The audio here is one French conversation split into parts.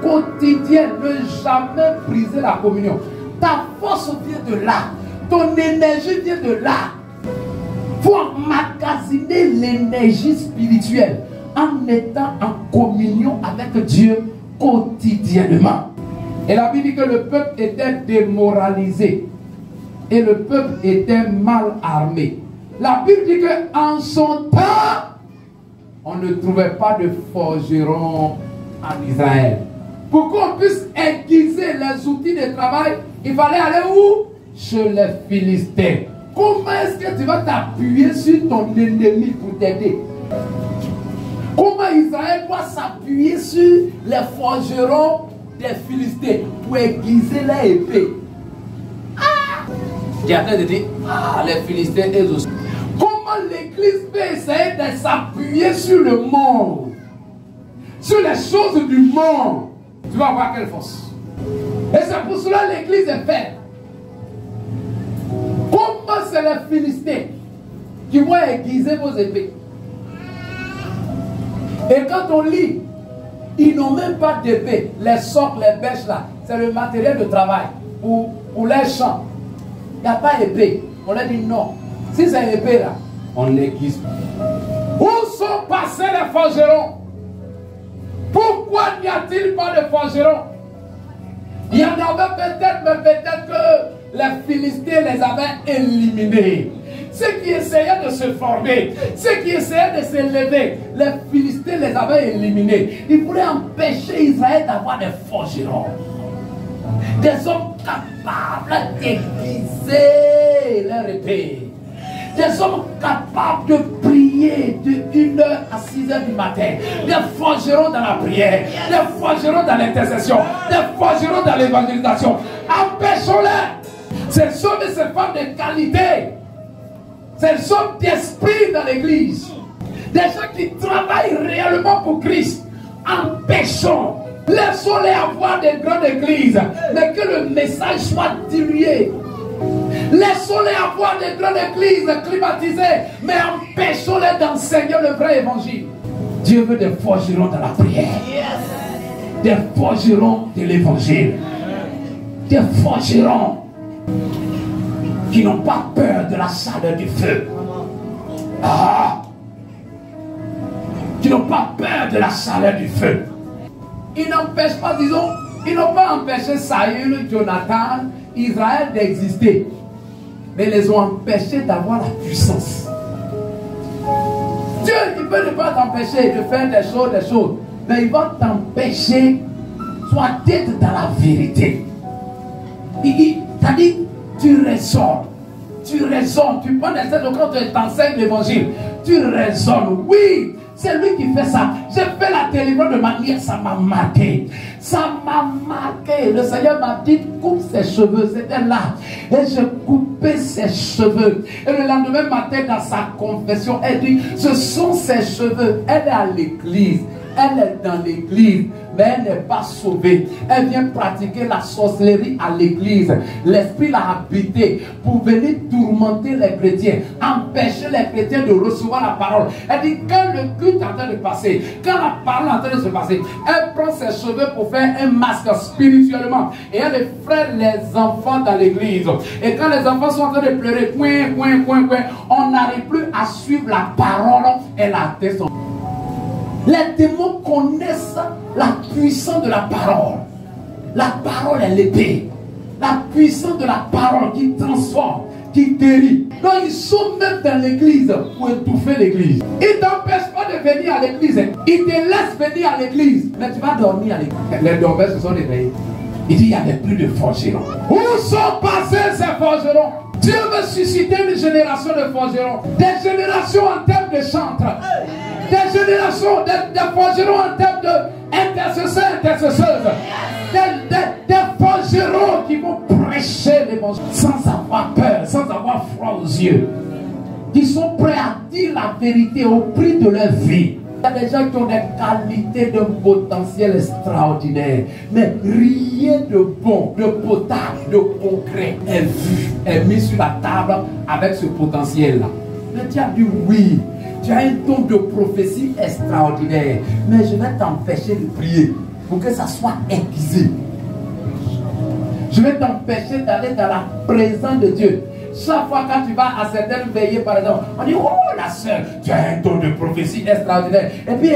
quotidienne, ne jamais briser la communion. Ta force vient de là. Ton énergie vient de là. Il faut emmagasiner l'énergie spirituelle en étant en communion avec Dieu quotidiennement. Et la Bible dit que le peuple était démoralisé et le peuple était mal armé. La Bible dit qu'en son temps, on ne trouvait pas de forgeron en Israël. Pour qu'on puisse aiguiser les outils de travail, il fallait aller où? Chez les Philistins. Comment est-ce que tu vas t'appuyer sur ton ennemi pour t'aider? Comment Israël doit s'appuyer sur les forgerons des Philistins pour aiguiser leur épée? J'ai en train de dire, les Philistins, eux aussi. Comment l'église peut essayer de s'appuyer sur le monde, sur les choses du monde? Tu vas voir quelle force. Et c'est pour cela que l'église est faite. Comment c'est les Philistins qui vont aiguiser vos épées? Et quand on lit, ils n'ont même pas d'épée. Les sorts, les bêches là, c'est le matériel de travail pour les champs. Il n'y a pas d'épée. On leur dit non. Si c'est une épée là, on l'aiguise. Où sont passés les forgerons? Pourquoi n'y a-t-il pas de forgerons? Il y en avait peut-être, mais peut-être que les Philistins les avaient éliminés. Ceux qui essayaient de se former, ceux qui essayaient de s'élever, les Philistins les avaient éliminés. Ils voulaient empêcher Israël d'avoir des forgerons. Des hommes capables d'aiguiser leur épée. Des hommes capables de prier de 1h à 6h du matin. Des forgerons dans la prière. Des forgerons dans l'intercession. Des forgerons dans l'évangélisation. Empêchons-les. Ces hommes et ces femmes de qualité. Ces hommes d'esprit dans l'église. Des gens qui travaillent réellement pour Christ. Empêchons. Laissons-les avoir des grandes églises. Mais que le message soit dilué. Laissons-les avoir des grandes églises climatisées, mais empêchons-les d'enseigner le vrai évangile. Dieu veut des forgerons dans la prière, des forgerons de l'évangile, des forgerons qui n'ont pas peur de la chaleur du feu. Qui n'ont pas peur de la chaleur du feu. Ils n'empêchent pas, disons, ils n'ont pas empêché Saül, Jonathan, Israël d'exister. Mais ils les ont empêchés d'avoir la puissance. Dieu, il peut ne pas t'empêcher de faire des choses, mais il va t'empêcher, soit d'être dans la vérité. T'as dit, tu raisonnes, tu prends des têtes quand tu t'enseignes l'évangile, tu raisonnes, oui. C'est lui qui fait ça. J'ai fait la délivrance de manière, ça m'a marqué. Ça m'a marqué. Le Seigneur m'a dit, coupe ses cheveux. C'était là. Et je coupais ses cheveux. Et le lendemain matin, dans sa confession, elle dit, ce sont ses cheveux. Elle est à l'église. Elle est dans l'église, mais elle n'est pas sauvée. Elle vient pratiquer la sorcellerie à l'église. L'esprit l'a habité pour venir tourmenter les chrétiens, empêcher les chrétiens de recevoir la parole. Elle dit, quand le culte est en train de passer, quand la parole est en train de se passer, elle prend ses cheveux pour faire un masque spirituellement. Et elle effraie les enfants dans l'église. Et quand les enfants sont en train de pleurer, on n'arrive plus à suivre la parole. Elle a atteint son... Les démons connaissent la puissance de la parole. La parole est l'épée. La puissance de la parole qui transforme, qui guérit. Donc ils sont même dans l'église pour étouffer l'église. Ils ne t'empêchent pas de venir à l'église. Ils te laissent venir à l'église. Mais tu vas dormir à l'église. Les dormeurs se sont réveillés. Il dit, il n'y avait plus de forgerons. Où sont passés ces forgerons? Dieu veut susciter une génération de forgerons. Des générations en termes de chantres. Des générations, des forgerons en termes d'intercesseurs, intercesseuses. Des forgerons qui vont prêcher l'évangile sans avoir peur, sans avoir froid aux yeux. Qui sont prêts à dire la vérité au prix de leur vie. Il y a des gens qui ont des qualités de potentiel extraordinaire. Mais rien de bon, de potable, de concret est vu, est mis sur la table avec ce potentiel-là. Mais tu as dit oui. Tu as un don de prophétie extraordinaire, mais je vais t'empêcher de prier. pour que ça soit aiguisé. Je vais t'empêcher d'aller dans la présence de Dieu. Chaque fois quand tu vas à certaines veillées, par exemple, on dit, oh la soeur, tu as un don de prophétie extraordinaire. Et puis,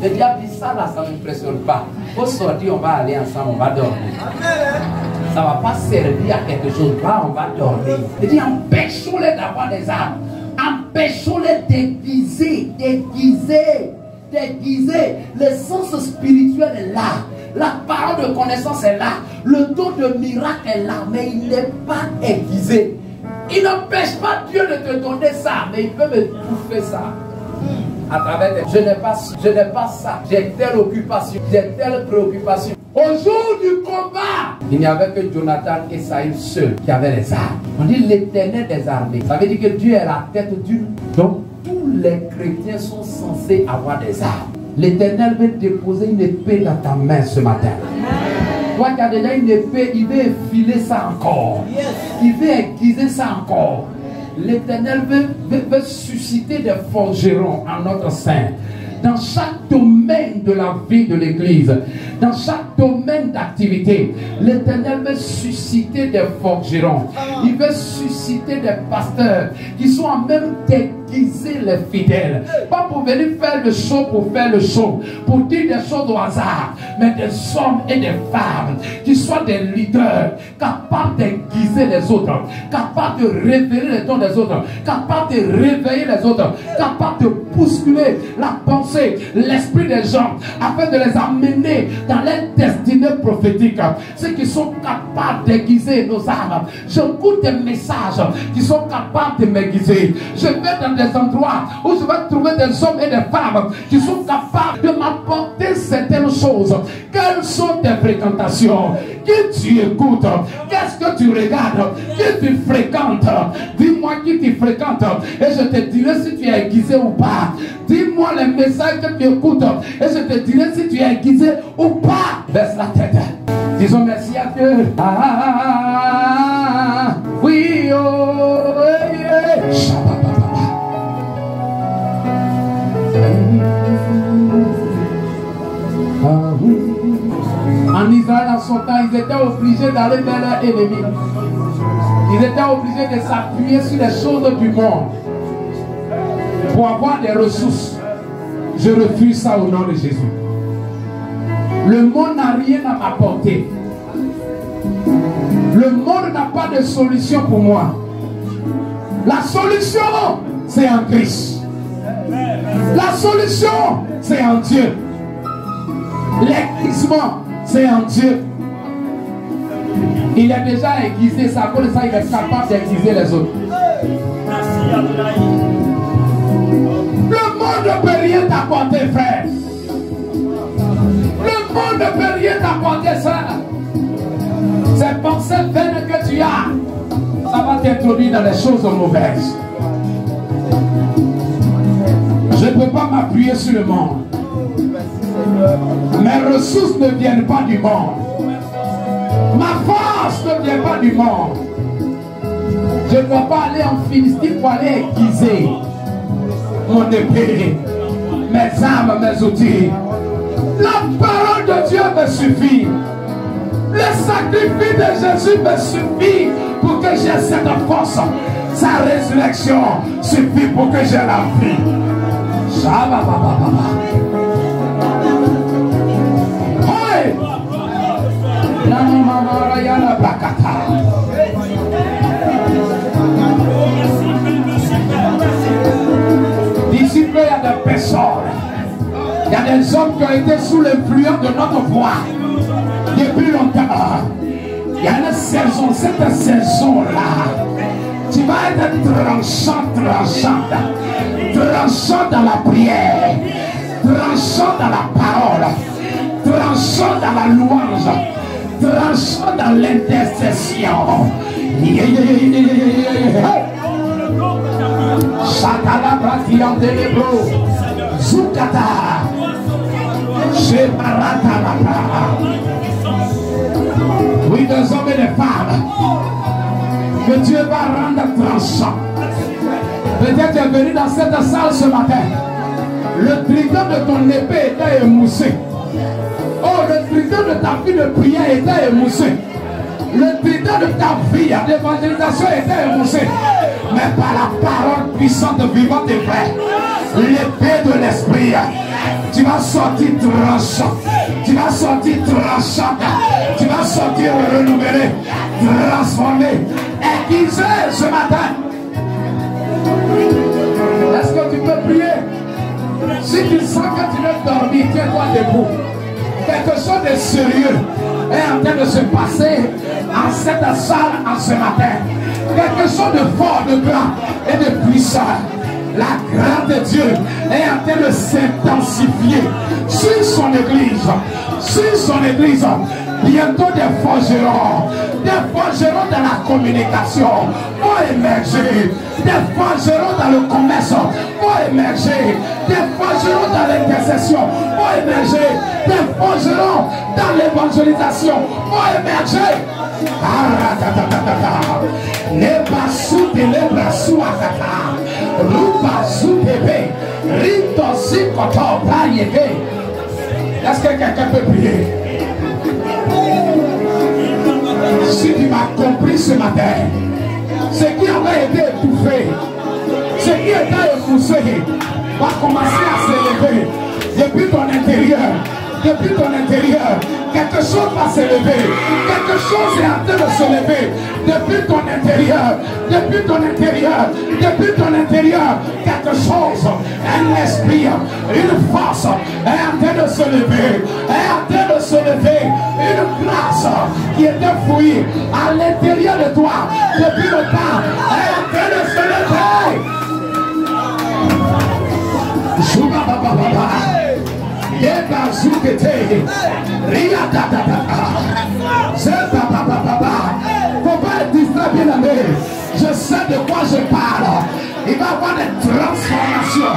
le diable dit ça là, ça ne m'impressionne pas. Au sortir, on va aller ensemble, on va dormir. Ça ne va pas servir à quelque chose. Là, on va dormir. Il dit, empêchons-les d'avoir des armes. Empêchons-les déguiser. L'essence spirituelle est là. La parole de connaissance est là. Le don de miracle est là. Mais il n'est pas aiguisé. Il n'empêche pas Dieu de te donner ça. Mais il peut me bouffer ça. À travers des... Je n'ai pas ça. J'ai telle occupation. J'ai telle préoccupation. Au jour du combat, il n'y avait que Jonathan et Saïd seuls qui avaient les armes. On dit l'Éternel des armées. Ça veut dire que Dieu est la tête d'une. Donc tous les chrétiens sont censés avoir des armes. L'Éternel veut déposer une épée dans ta main ce matin. Toi qui as déjà une épée, il veut effiler ça encore. Il veut aiguiser ça encore. L'Éternel veut susciter des forgerons en notre sein. Dans chaque domaine de la vie de l'Église, dans chaque domaine d'activité, l'Éternel veut susciter des forgerons. Il veut susciter des pasteurs qui sont en même déguiser les fidèles. Pas pour venir faire le show pour faire le show, pour dire des choses au hasard, mais des hommes et des femmes qui soient des leaders capables d'aiguiser les autres, capables de révéler les dons des autres, capables de réveiller les autres, capables de bousculer la pensée, l'esprit des gens, afin de les amener dans leur destinée prophétique. Ceux qui sont capables d'aiguiser nos âmes. J'écoute des messages qui sont capables de m'aiguiser. Je vais dans des endroits où je vais trouver des hommes et des femmes qui sont capables de m'apporter certaines choses. Quelles sont tes fréquentations? Qui tu écoutes? Qu'est-ce que tu regardes? Qui tu fréquentes? Dis-moi qui tu fréquentes et je te dirai si tu es aiguisé ou pas. Dis-moi les messages que tu écoutes et je te dirai si tu es aiguisé ou pas. Baisse la tête. Disons merci à Dieu. Oui, oh, yeah. En Israël, en son temps, ils étaient obligés d'aller vers leur ennemi. Ils étaient obligés de s'appuyer sur les choses du monde pour avoir des ressources. Je refuse ça au nom de Jésus. Le monde n'a rien à m'apporter. Le monde n'a pas de solution pour moi. La solution, c'est en Christ. La solution, c'est en Dieu. L'aiguisement, c'est en Dieu. Il est déjà aiguisé, ça pour ça il est capable d'aiguiser les autres. Le monde ne peut rien t'apporter, frère. Le monde ne peut rien t'apporter, ça. Ces pensées vaines que tu as, ça va t'introduire dans les choses mauvaises. Je ne peux pas m'appuyer sur le monde. Mes ressources ne viennent pas du monde. Ma force ne vient pas du monde. Je ne dois pas aller en Philistie pour aller aiguiser mon épée, mes armes, mes outils. La parole de Dieu me suffit. Le sacrifice de Jésus me suffit pour que j'aie cette force. Sa résurrection suffit pour que j'aie la vie. D'ici peu, il y a des personnes, il y a des hommes qui ont été sous l'influence de notre voix depuis longtemps. Il y a une saison, cette saison-là, tu vas être tranchant dans la prière, tranchant dans la parole, tranchant dans la louange, tranchant dans l'intercession. Shakala Bratian Delebro, Zukata, Sheparata Lapa. Oui, des hommes et des femmes que Dieu va rendre tranchant. Peut-être tu es venu dans cette salle ce matin. Le trident de ton épée était émoussé. Oh, le trident de ta vie de prière était émoussé. Le trident de ta vie d'évangélisation était émoussé. Mais par la parole puissante, vivante et vraie, l'épée de l'esprit, tu vas sortir tranchant. Tu vas sortir tranchant. Tu vas sortir renouvelé, transformé, aiguisé ce matin. Est-ce que tu peux prier? Si tu sens que tu veux dormir, tiens-toi debout. Quelque chose de sérieux est en train de se passer en cette salle en ce matin. Quelque chose de fort, de grand et de puissant. La grâce de Dieu est en train de s'intensifier sur son église. Sur son église. Bientôt des forgerons dans la communication vont émerger, des forgerons dans le commerce vont émerger, des forgerons dans l'intercession vont émerger, des forgerons dans l'évangélisation vont émerger. Est-ce que quelqu'un peut prier? Si tu m'as compris ce matin, ce qui avait été étouffé, ce qui était émoussé, va commencer à s'élever depuis ton intérieur. Depuis ton intérieur, quelque chose va s'élever. Quelque chose est en train de se lever. Depuis ton intérieur, depuis ton intérieur, depuis ton intérieur, quelque chose, un esprit, une force est en train de se lever. Est en train de se lever. Une grâce qui était fouillée à l'intérieur de toi depuis le temps est en train de se lever. Faut pas être distrait, bien aimé. Je sais de quoi je parle. Il va y avoir des transformations,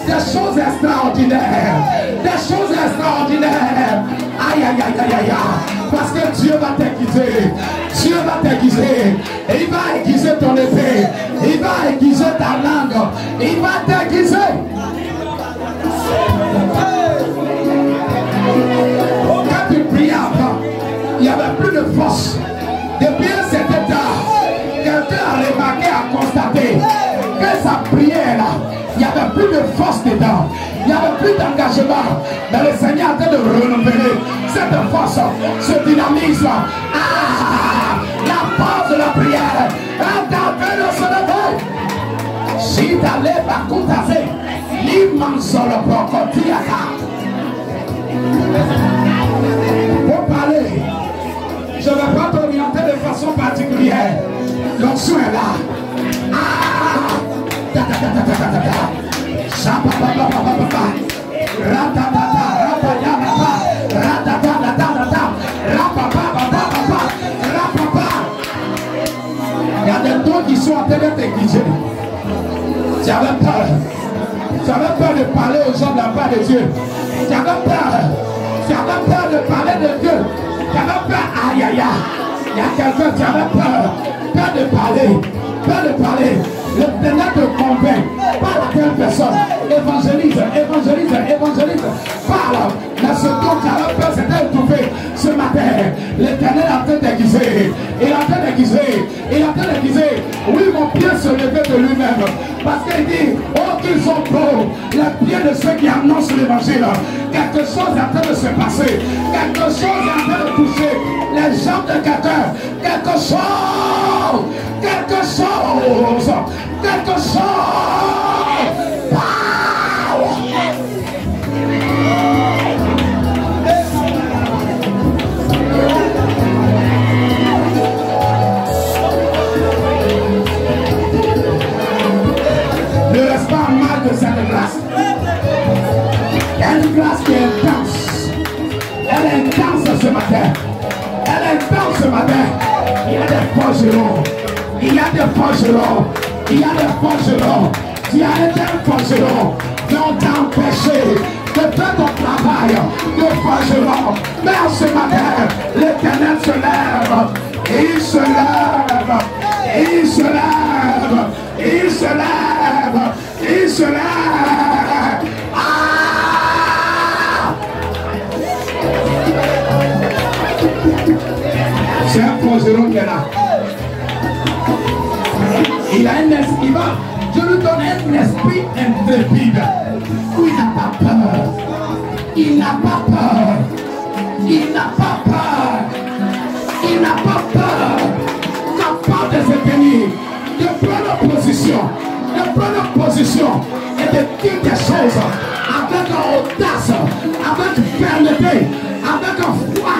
des choses extraordinaires, des choses extraordinaires. Aïe, aïe, aïe, aïe, aïe. Parce que Dieu va t'aiguiser. Dieu va t'aiguiser. Et il va aiguiser ton épée. Il va aiguiser ta langue. Il va t'aiguiser. Quand tu priais avant, il n'y avait plus de force. Depuis un certain temps, quelqu'un a remarqué, a constaté que sa prière là, il n'y avait plus de force dedans. Il n'y avait plus d'engagement. Mais le Seigneur est en train de renouveler cette force, ce dynamisme. Ah, la force de la prière est en train de se lever. Si tu allais par Koutazé, l'immense le brocotiaka. Pour parler, je ne vais pas t'orienter de façon particulière. L'onction est là. Il y a des dons qui sont en train d'être aiguisés. Tu avais peur. Tu avais peur de parler aux gens de la part de Dieu. Tu avais peur. Tu avais peur de parler de Dieu. Tu avais peur. Aïe, aïe, aïe. Il y a quelqu'un qui avait peur. Peur de parler. Peur de parler. Le Seigneur te convainc. Parle à telle personne. Évangélise, évangélise, évangélise. Parle. Mais ce dont tu avais peur, c'était étouffé. Ce matin, l'Éternel est en train d'aiguiser. Il est en train d'aiguiser. Il est en train d'aiguiser. Oui, mon pied se levait de lui-même. Parce qu'il dit, oh qu'ils sont beaux, les pieds de ceux qui annoncent l'évangile. Quelque chose est en train de se passer. Quelque chose est en train de toucher les jambes de quelqu'un. Quelque chose. Quelque chose. Quelque chose. Ne reste pas mal de cette grâce. Il y a une grâce qui est intense. Elle est intense ce matin. Elle est intense ce matin. Il y a des forgerons. Il y a des forgerons. Il y a des forgerons. Tu as été un forgeron. Mais on t'a empêché de faire ton travail de forgeron. Mais en ce matin, l'Éternel se lève. Il se lève. Il se lève. Il se lève. Il se lève. Ah! forgeron qui est là. Il a un esprit, je lui donne un esprit intrépide où il n'a pas peur. Il n'a pas peur. Il n'a pas peur. Il n'a pas peur. Capable de se tenir, de prendre position, et de dire des choses avec audace, avec fermeté, avec foi.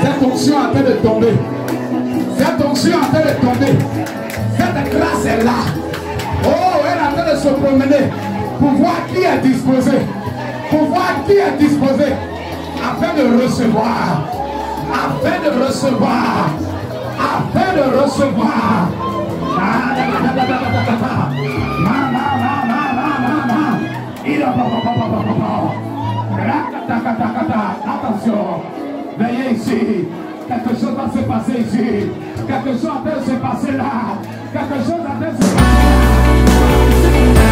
Cette onction est en train de tomber. Cette onction est en train de tomber. Cette grâce est là. Oh, elle est en train de se promener pour voir qui est disposé. Pour voir qui est disposé. Afin de recevoir. Afin de recevoir. Afin de recevoir. Attention. Veillez ici. Quelque chose va se passer ici. Quelque chose va se passer là. Quelque chose va se passer là.